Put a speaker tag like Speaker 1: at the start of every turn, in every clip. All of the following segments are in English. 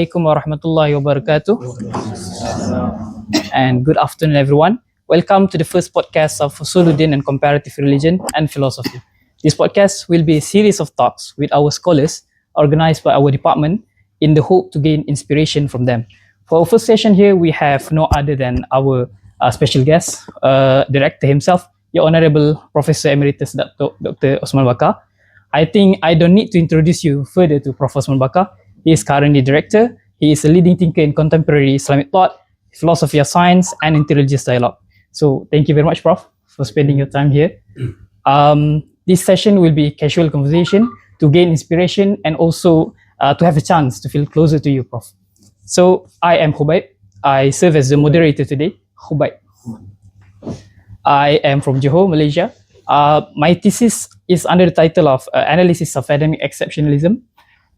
Speaker 1: Assalamualaikum warahmatullahi wabarakatuh. And good afternoon, everyone. Welcome to the first podcast of Usuluddin and Comparative Religion and Philosophy. This podcast will be a series of talks with our scholars organized by our department in the hope to gain inspiration from them. For our first session here, we have no other than our special guest, director himself, Your Honorable Professor Emeritus Dr. Osman Bakar. I think I don't need to introduce you further to Prof. Osman Bakar. He is currently director. He is a leading thinker in contemporary Islamic thought, philosophy of science, and interreligious dialogue. So thank you very much, Prof, for spending your time here. This session will be casual conversation to gain inspiration and also to have a chance to feel closer to you, Prof. So I am Khubaib. I serve as the moderator today. Khubaib. I am from Johor, Malaysia. My thesis is under the title of Analysis of Academic Exceptionalism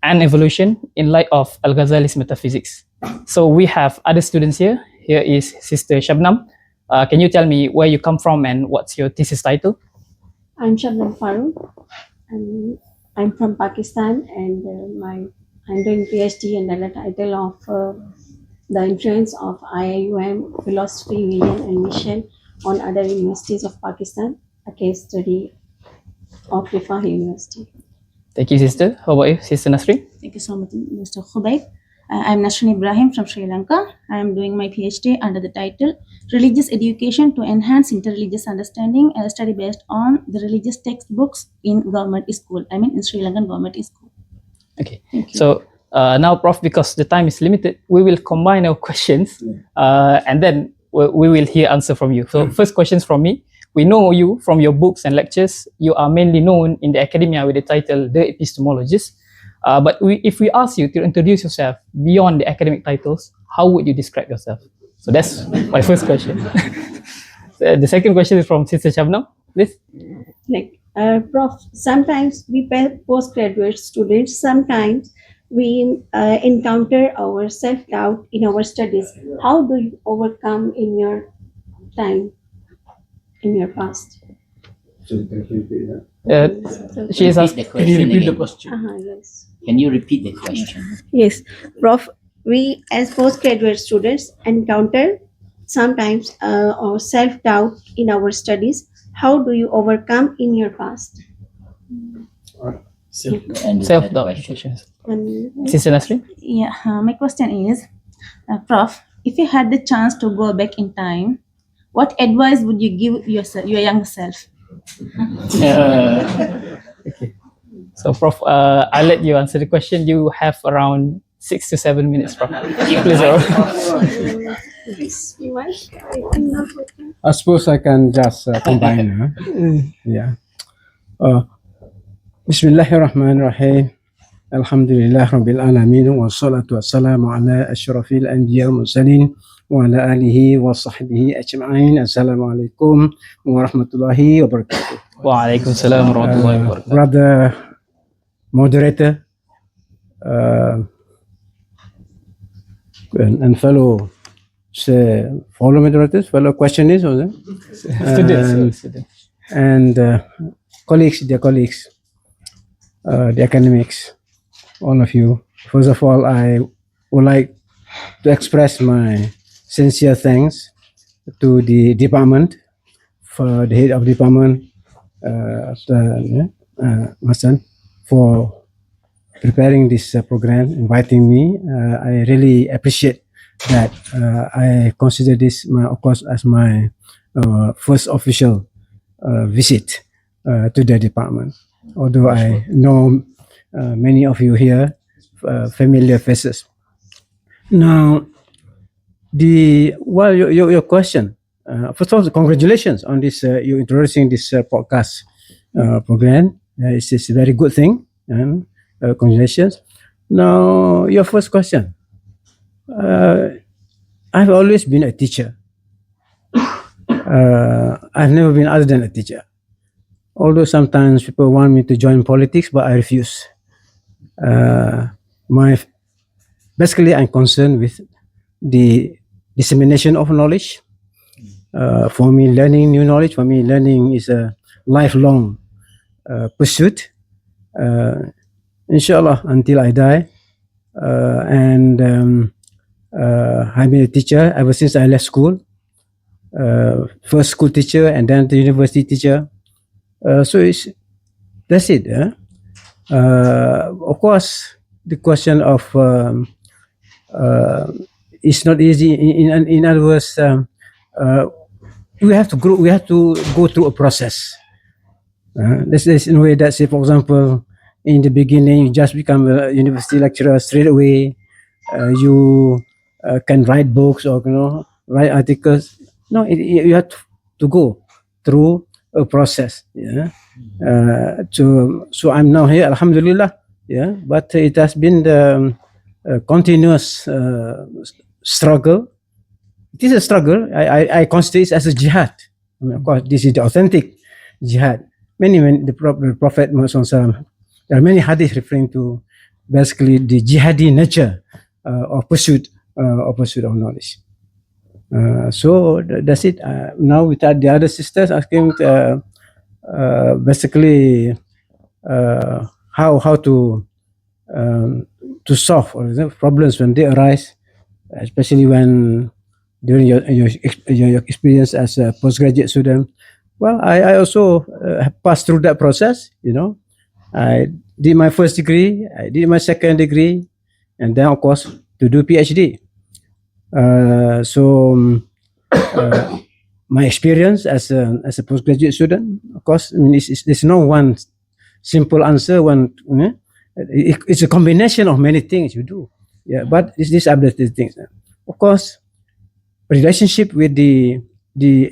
Speaker 1: and Evolution in Light of Al-Ghazali's Metaphysics. So we have other students here. Here is Sister Shabnam. Can you tell me where you come from and what's your thesis title?
Speaker 2: I'm Shabnam Farooq. I'm from Pakistan, and I'm doing PhD under the title of The Influence of IIUM Philosophy, Vision and Mission on Other Universities of Pakistan, a case study of Rifah University.
Speaker 1: Thank you, Sister. How about you, Sister Nasrin?
Speaker 3: Thank you so much, Mr. Khubaib. I'm Nasrin Ibrahim from Sri Lanka. I am doing my PhD under the title Religious Education to Enhance Interreligious Understanding, a study based on the religious textbooks in government school. In Sri Lankan government school.
Speaker 1: Okay.
Speaker 3: Thank you.
Speaker 1: So now, Prof, because the time is limited, we will combine our questions and then we will hear answer from you. So first questions from me. We know you from your books and lectures. You are mainly known in the academia with the title The Epistemologist. But if we ask you to introduce yourself beyond the academic titles, how would you describe yourself? So that's my first question. The second question is from Sister Shabnam, please.
Speaker 2: Prof, sometimes we postgraduate students, sometimes we encounter our self-doubt in our studies. How do you overcome in your time, in your past?
Speaker 1: She is asking.
Speaker 4: Can you repeat the question?
Speaker 2: Yes.
Speaker 4: Can you repeat the question?
Speaker 2: Yes, Prof, we as postgraduate students encounter sometimes our self-doubt in our studies. How do you overcome in your past?
Speaker 1: Self-doubt. Sister Nasrin?
Speaker 3: Yeah, my question is, Prof, if you had the chance to go back in time, what advice would you give yourself, your younger self?
Speaker 1: Okay. So, Prof, I'll let you answer the question. You have around 6 to 7 minutes, Prof. Please,
Speaker 5: I suppose I can just combine. Yeah. Bismillahirrahmanirrahim. Alhamdulillah Rabbil Alamin. Wa salatu wa salamu ala ashrafil anbiya wa mursalin wa ala alihi wa sahbihi ajma'in. Assalamualaikum warahmatullahi wabarakatuh.
Speaker 1: Waalaikumsalam warahmatullahi wabarakatuh.
Speaker 5: Brother moderator and fellow moderators, fellow questioners,
Speaker 1: Students.
Speaker 5: and colleagues, dear colleagues, the academics, all of you. First of all, I would like to express my sincere thanks to the department, for the head of department, Masan, for preparing this program, inviting me. I really appreciate that. I consider this, of course, as my first official visit to the department. Although I know many of you here, familiar faces. Now, your question. First of all, congratulations on this. You introducing this podcast program. It's a very good thing. And congratulations. Now, your first question. I've always been a teacher. I've never been other than a teacher. Although sometimes people want me to join politics, but I refuse. Basically, I'm concerned with the dissemination of knowledge. For me, learning new knowledge, learning is a lifelong pursuit. Inshallah, until I die, and I've been a teacher ever since I left school. First school teacher and then the university teacher. So that's it. Of course, the question of it's not easy. In other words, we have to grow. We have to go through a process. There's in a way that, say, for example, in the beginning, you just become a university lecturer straight away. You can write books or write articles. No, you have to go through a process. So I'm now here, Alhamdulillah. But it has been the continuous struggle. It is a struggle. I consider it as a jihad. I mean, of course, this is the authentic jihad. Many the Prophet Muhammad, there are many hadiths referring to basically the jihadi nature of pursuit of knowledge. So that's it. Now with the other sisters asking basically how to solve, for example, problems when they arise, especially when during your experience as a postgraduate student. Well, I also have passed through that process. I did my first degree, I did my second degree, and then of course to do PhD. So my experience as a postgraduate student, of course, I mean, there's no one simple answer. It's a combination of many things you do. But these are the things. Of course, relationship with the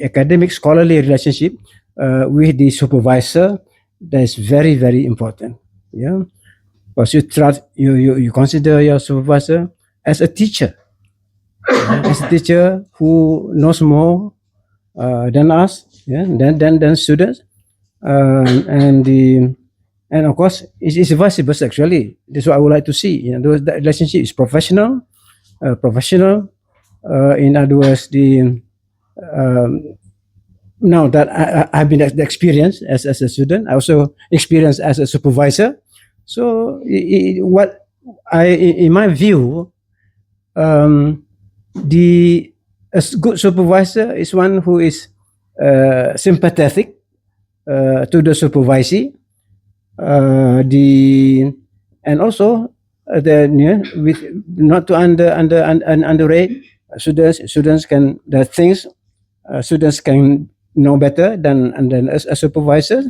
Speaker 5: academic scholarly relationship with the supervisor, that is very, very important. Because you consider your supervisor as a teacher. As a teacher who knows more than us, than students, and of course it's vice versa. Actually, that's what I would like to see. That relationship is professional. In other words, now that I've been experienced as a student, I also experienced as a supervisor. So in my view, a good supervisor is one who is sympathetic to the supervisee, and also with not to underrate students can the things students can know better than a supervisor.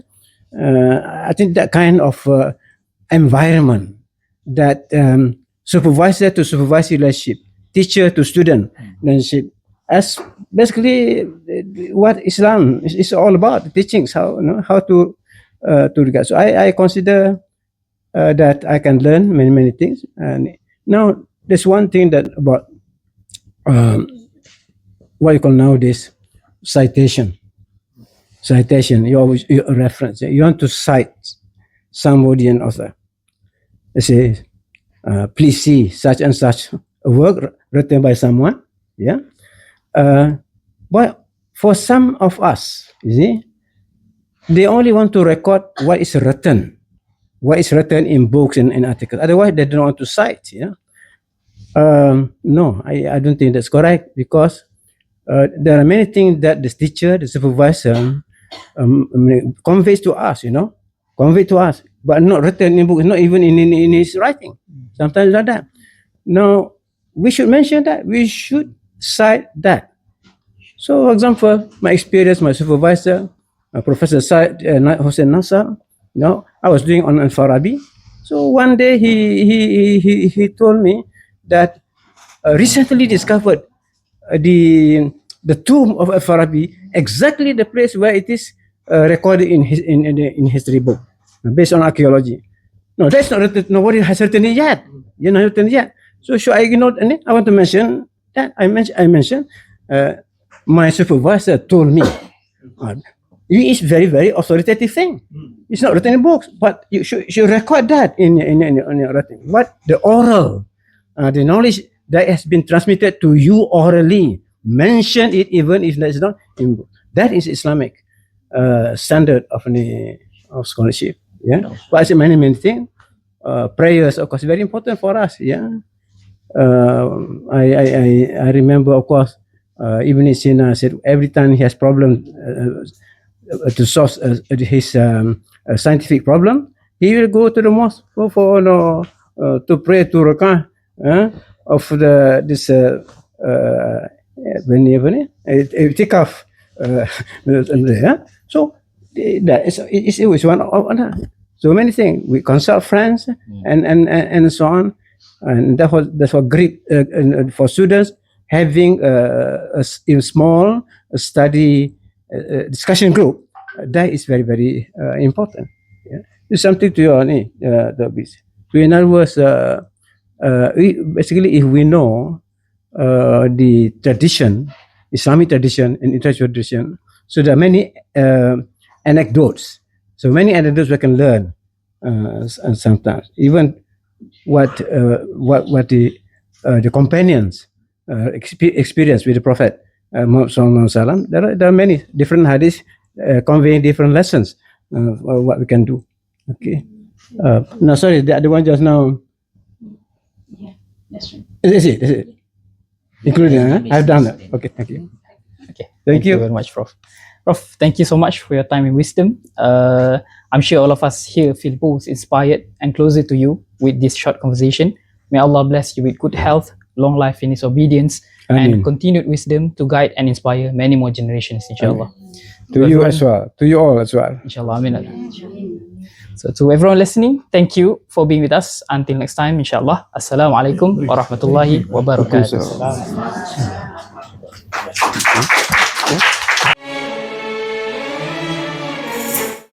Speaker 5: I think that kind of environment, that supervisor to supervisee relationship, teacher to student relationship, as basically what Islam is all about, the teachings, how to regard. So I consider that I can learn many things. And now there's one thing that about what you call nowadays citation. You reference. You want to cite somebody, an author. They say, please see such and such a work written by someone. But for some of us, you see, they only want to record what is written in books and articles. Otherwise, they don't want to cite. No, I don't think that's correct, because there are many things that the teacher, the supervisor, conveys to us, but not written in books, not even in his writing. Sometimes like that. Now, we should mention that. We should cite that. So, for example, my experience, my supervisor, Professor Said Hossein Nasser, I was doing on Al-Farabi. So one day he told me that recently discovered the tomb of Al-Farabi, exactly the place where it is recorded in history book, based on archaeology. No, that's not written. Nobody has written it yet. Not written it yet. So should I I want to mention that I mentioned my supervisor told me. It is very, very authoritative thing. It's not written in books, but you should record that in your writing. What the oral, the knowledge that has been transmitted to you orally, mention it even if it's not in book. That is Islamic standard of scholarship. But I say many things. Prayers, of course, very important for us. I remember, of course, Ibn Sina said every time he has problem to solve his scientific problem, he will go to the mosque to pray to rakah of this itikaf. So it was one of so many things. We consult friends and so on, and that's what great for students having a small study discussion group. That is very very important. Yeah. It's something to your so in other words, basically, if we know the tradition, Islamic tradition and intellectual tradition, so there are many anecdotes. So many anecdotes we can learn sometimes. Even what the companions experience with the Prophet Muhammad Sallallahu Alaihi Wasallam. There are many different hadiths conveying different lessons what we can do. Okay. No, sorry, the other one just now.
Speaker 3: Yeah, that's right.
Speaker 5: Is it? Including, I've done it. Okay, thank you.
Speaker 1: Okay,
Speaker 5: Thank you.
Speaker 1: very much, Prof. Prof, thank you so much for your time and wisdom. I'm sure all of us here feel both inspired and closer to you with this short conversation. May Allah bless you with good health, long life in His obedience,
Speaker 5: Ameen.
Speaker 1: and continued wisdom to guide and inspire many more generations, inshallah.
Speaker 5: To you as well. To you all as well.
Speaker 1: Inshallah, amin. So to everyone listening, thank you for being with us. Until next time, inshallah. Assalamualaikum warahmatullahi wabarakatuh.